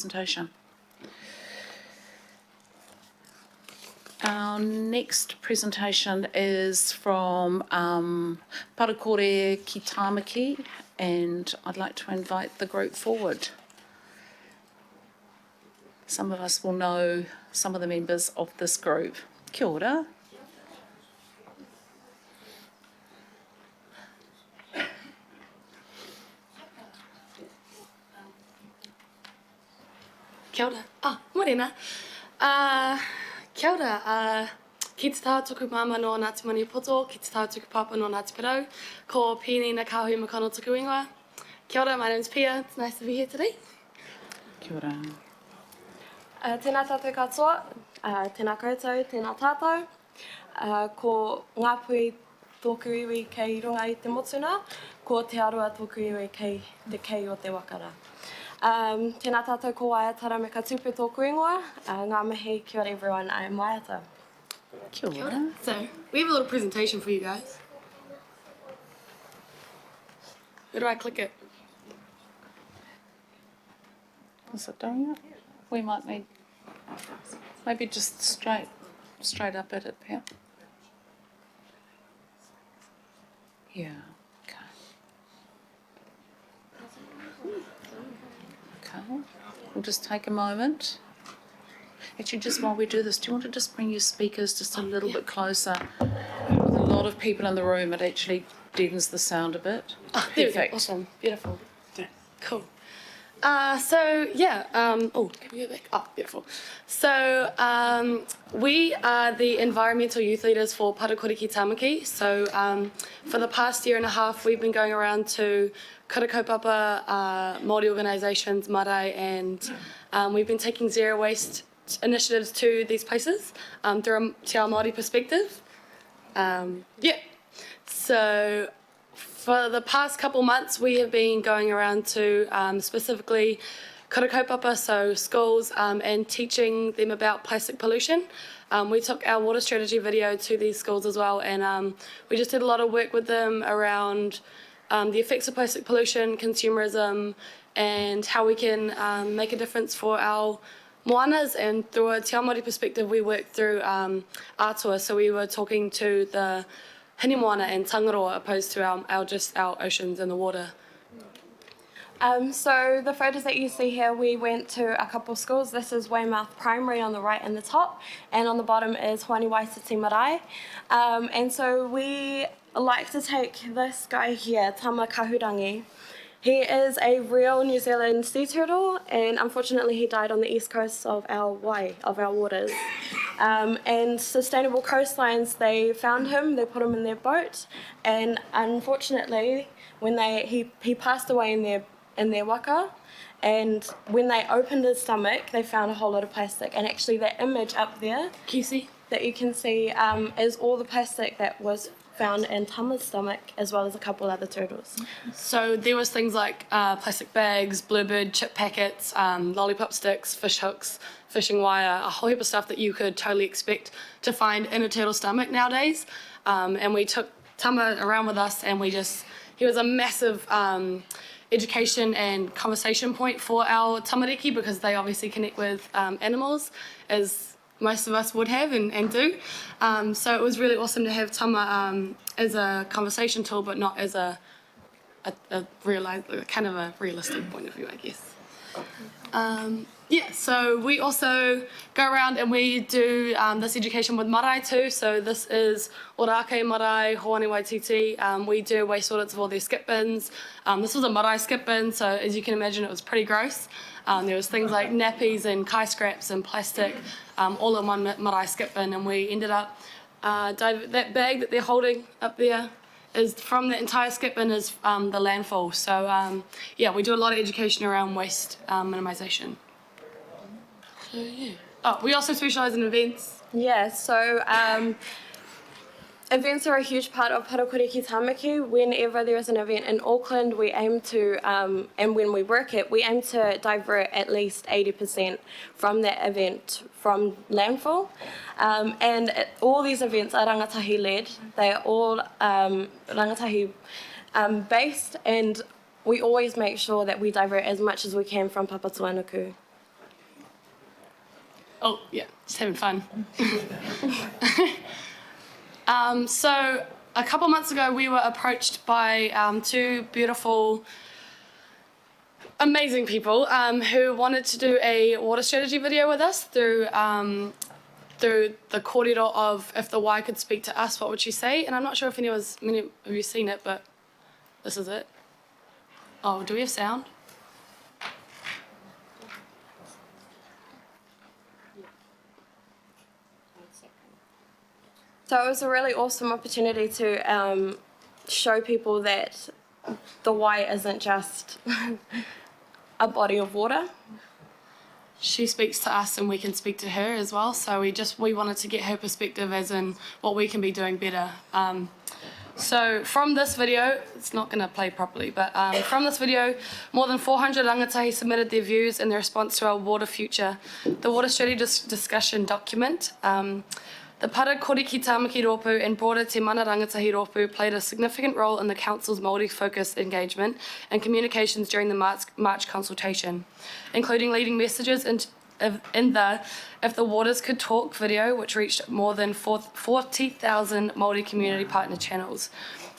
presentation. Our next presentation is from Parakore ki Tāmaki, and I'd like to invite the group forward. Some of us will know some of the members of this group. Kia ora. Kia ora. Morena. Kia ora. Ki te tātuku māma no Ngāti Maniapoto, ki te tātuku papa no Ngāti Porou, ko Pini na Kahui Makano tuku ingoa. Kia ora, my name's Pia. It's nice to be here today. Kia ora. Tēnā tātou katoa, tēnā koutou, tēnā tātou. Ko Ngāpui tōku iwi kei runga i te motuna, ko te arua tōku iwi kei te kei o te wakara. Tēnā tātou ko Waiatara me ka tupu tōku ingoa. Ngā mihi, kia ora everyone, I am Waiata. Kia ora. So, we have a little presentation for you guys. Where do I click it? Is it doing it? We might need maybe just straight up at it, Pia. Yeah. Okay. Okay. We'll just take a moment. Actually, just while we do this, do you want to just bring your speakers just a little bit closer? With a lot of people in the room, it actually deadens the sound a bit. There we go. Awesome. Beautiful. Cool. Can we go back? Beautiful. So, we are the environmental youth leaders for Parakore ki Tāmaki. So, for the past year and a half, we've been going around to kura kaupapa, Māori organisations, marae, and we've been taking zero waste initiatives to these places through a Te Ao Māori perspective. So, for the past couple months, we have been going around to specifically kura kaupapa, so schools, and teaching them about plastic pollution. We took our water strategy video to these schools as well, and we just did a lot of work with them around the effects of plastic pollution, consumerism, and how we can make a difference for our moanas. And through a Te Ao Māori perspective, we worked through atua, so we were talking to the hini moana and tangaroa opposed to our oceans and the water. So the photos that you see here, we went to a couple of schools. This is Weymouth Primary on the right and the top, and on the bottom is Hoani Waititi Marae. And so we like to take this guy here, Tama Kahurangi. He is a real New Zealand sea turtle, and unfortunately he died on the east coast of our waters. And Sustainable Coastlines, they found him, they put him in their boat, and unfortunately when he passed away in their waka, and when they opened his stomach they found a whole lot of plastic, and actually that image up there that you can see is all the plastic that was found in Tama's stomach, as well as a couple other turtles. So there was things like plastic bags, bluebird chip packets, lollipop sticks, fish hooks, fishing wire, a whole heap of stuff that you could totally expect to find in a turtle stomach nowadays. And we took Tama around with us, and he was a massive education and conversation point for our tamariki, because they obviously connect with animals, as most of us would have and do. So it was really awesome to have Tama as a conversation tool, but not as a realistic point of view, I guess. So we also go around and we do this education with marae too. So this is Orake Marae, Hoani Waititi. We do waste audits of all their skip bins. This was a marae skip bin, so as you can imagine, it was pretty gross. There was things like nappies and kai scraps and plastic, all in one marae skip bin, and we ended up, that bag that they're holding up there is from the entire skip bin is the landfill. So we do a lot of education around waste minimisation. We also specialise in events. Events are a huge part of Parakore ki Tāmaki. Whenever there is an event in Auckland, we aim to, and when we work it, we aim to divert at least 80% from that event from landfill. All these events are rangatahi-led. They are all rangatahi based, and we always make sure that we divert as much as we can from Papatūānuku. Oh, yeah, just having fun. So a couple months ago, we were approached by two beautiful, amazing people who wanted to do a water strategy video with us through the corridor of if the Y could speak to us, what would she say? And I'm not sure if many of you seen it, but this is it. Oh, do we have sound? So it was a really awesome opportunity to show people that the Y isn't just a body of water. She speaks to us and we can speak to her as well. So we wanted to get her perspective as in what we can be doing better. So from this video, it's not going to play properly, but from this video, more than 400 rangatahi submitted their views in their response to our water future, the water strategy discussion document. The Para Koriki Tāmaki Rōpū and broader Te Mana Rangatahi Rōpū played a significant role in the Council's Māori-focused engagement and communications during the March consultation, including leading messages in the If the Waters Could Talk video, which reached more than 40,000 Māori community partner channels.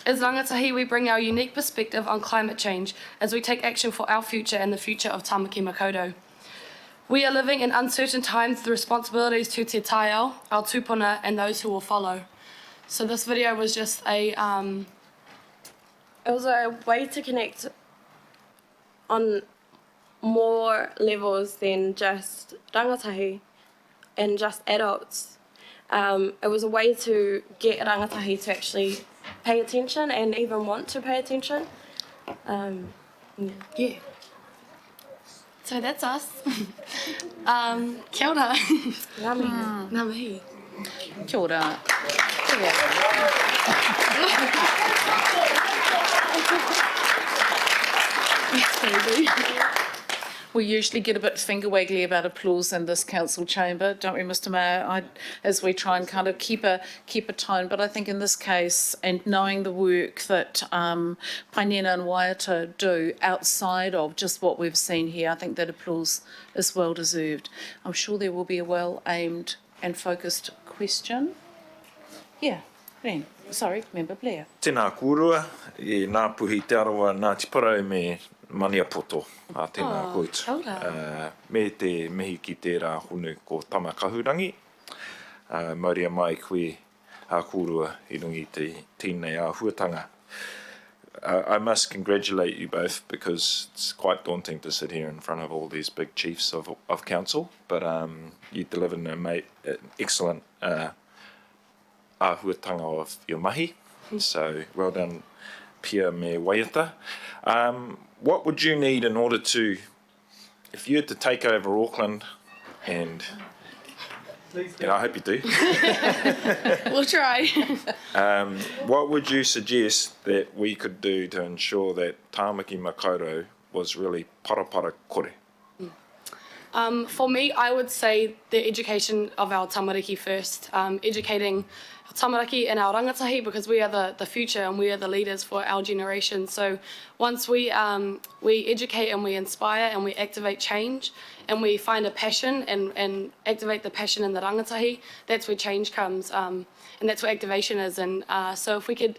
As rangatahi, we bring our unique perspective on climate change as we take action for our future and the future of Tāmaki Makaurau. We are living in uncertain times with responsibilities to Te Taiao, our tupuna, and those who will follow. So this video was just It was a way to connect on more levels than just rangatahi and just adults. It was a way to get rangatahi to actually pay attention and even want to pay attention. Yeah. So that's us. Kia ora. Ngā mihi. Ngā mihi. Kia ora. We usually get a bit finger waggly about applause in this council chamber, don't we, Mr. Mayor? As we try and kind of keep a tone, but I think in this case, and knowing the work that Painena and Waiata do outside of just what we've seen here, I think that applause is well deserved. I'm sure there will be a well-aimed and focused question. Yeah, Ren. Sorry, Member Blair. Tēnā kōrua, I ngā puhi te arawa Ngāti Porou me Maniapoto, a tēnā koutu. Kia ora. Me te mihi ki tērā honu ko Tama Kahurangi, mauria mai koe a kōrua I rungi tēnei āhuatanga. I must congratulate you both because it's quite daunting to sit here in front of all these big chiefs of council, but you delivered an excellent āhuatanga of your mahi, so well done Pia me Waiata. What would you need in order to, if you had to take over Auckland, and I hope you do, We'll try. what would you suggest that we could do to ensure that Tāmaki Makaurau was really parapara kore? For me, I would say the education of our tamariki first, educating our tamariki and our rangatahi because we are the future and we are the leaders for our generation. So once we educate and we inspire and we activate change and we find a passion and activate the passion in the rangatahi, that's where change comes and that's where activation is. And so if we could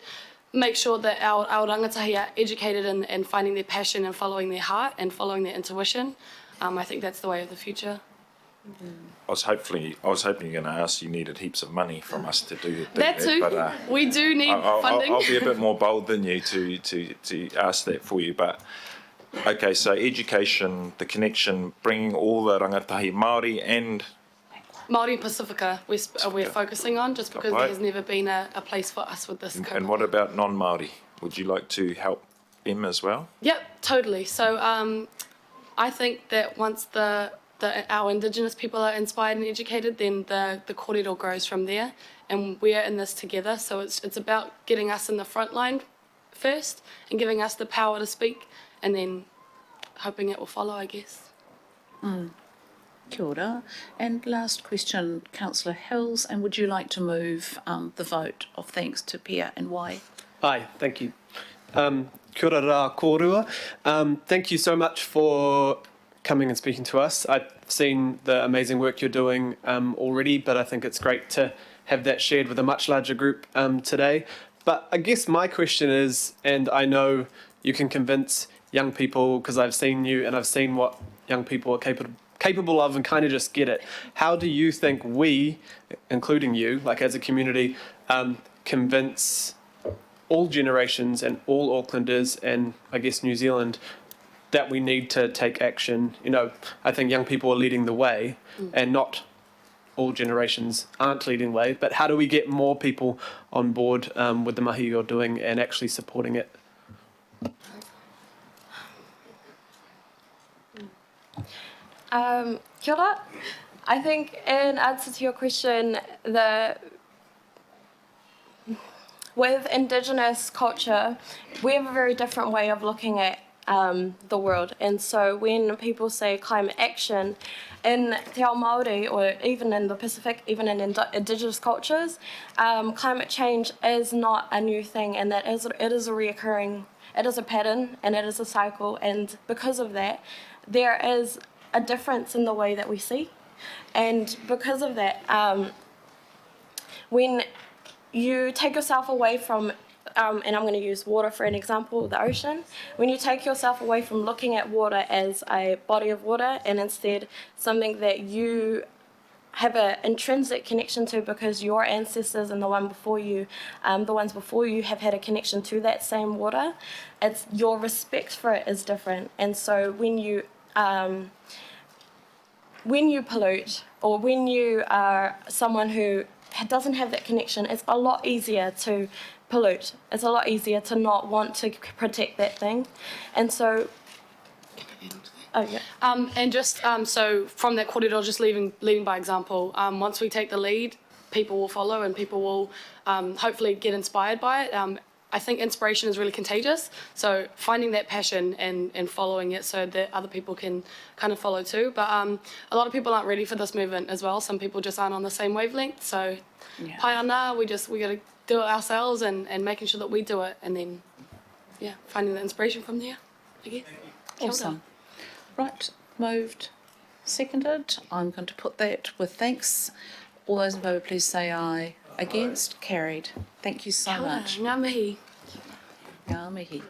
make sure that our rangatahi are educated in finding their passion and following their heart and following their intuition, I think that's the way of the future. I was hoping you're going to ask you needed heaps of money from us to do That too. But, we do need funding. I'll be a bit more bold than you to ask that for you. But okay, so education, the connection, bringing all the rangatahi Māori and Māori and Pacifica we're focusing on just because there has never been a place for us with this cohort. And what about non-Māori? Would you like to help them as well? Yep, totally. So I think that once our Indigenous people are inspired and educated, then the kōrero grows from there, and we are in this together. So it's about getting us in the front line first and giving us the power to speak, and then hoping it will follow, I guess. Kia ora. And last question, Councillor Hills, and would you like to move the vote of thanks to Pia and Wai? Aye, thank you. Kia ora rā kōrua. Thank you so much for coming and speaking to us. I seen the amazing work you're doing already, but I think it's great to have that shared with a much larger group today. But I guess my question is, and I know you can convince young people because I've seen you and I've seen what young people are capable of and kind of just get it. How do you think we, including you, like as a community, convince all generations and all Aucklanders and I guess New Zealand that we need to take action? You know, I think young people are leading the way and not all generations aren't leading the way, but how do we get more people on board with the mahi you're doing and actually supporting it? Kia ora. I think in answer to your question, with Indigenous culture, we have a very different way of looking at the world. And so when people say climate action, in Te Ao Māori, or even in the Pacific, even in Indigenous cultures, climate change is not a new thing, and that it is a reoccurring, it is a pattern, and it is a cycle. And because of that, there is a difference in the way that we see. And because of that, when you take yourself away from, and I'm going to use water for an example, the ocean. When you take yourself away from looking at water as a body of water and instead something that you have an intrinsic connection to because your ancestors and the ones before you have had a connection to that same water, it's your respect for it is different. And so when you pollute, or when you are someone who doesn't have that connection, it's a lot easier to pollute. It's a lot easier to not want to protect that thing. And so, oh yeah. And just so from that kōrero, just leading by example, once we take the lead, people will follow and people will hopefully get inspired by it. I think inspiration is really contagious, so finding that passion and following it so that other people can kind of follow too. But a lot of people aren't ready for this movement as well. Some people just aren't on the same wavelength. So pai ana, we got to do it ourselves and making sure that we do it, and then finding the inspiration from there, I guess. Kia ora. Awesome. Right, moved, seconded. I'm going to put that with thanks. All those in favour, please say aye. Against, carried. Thank you so Kia ora. much. Ngā mihi. Ngā mihi.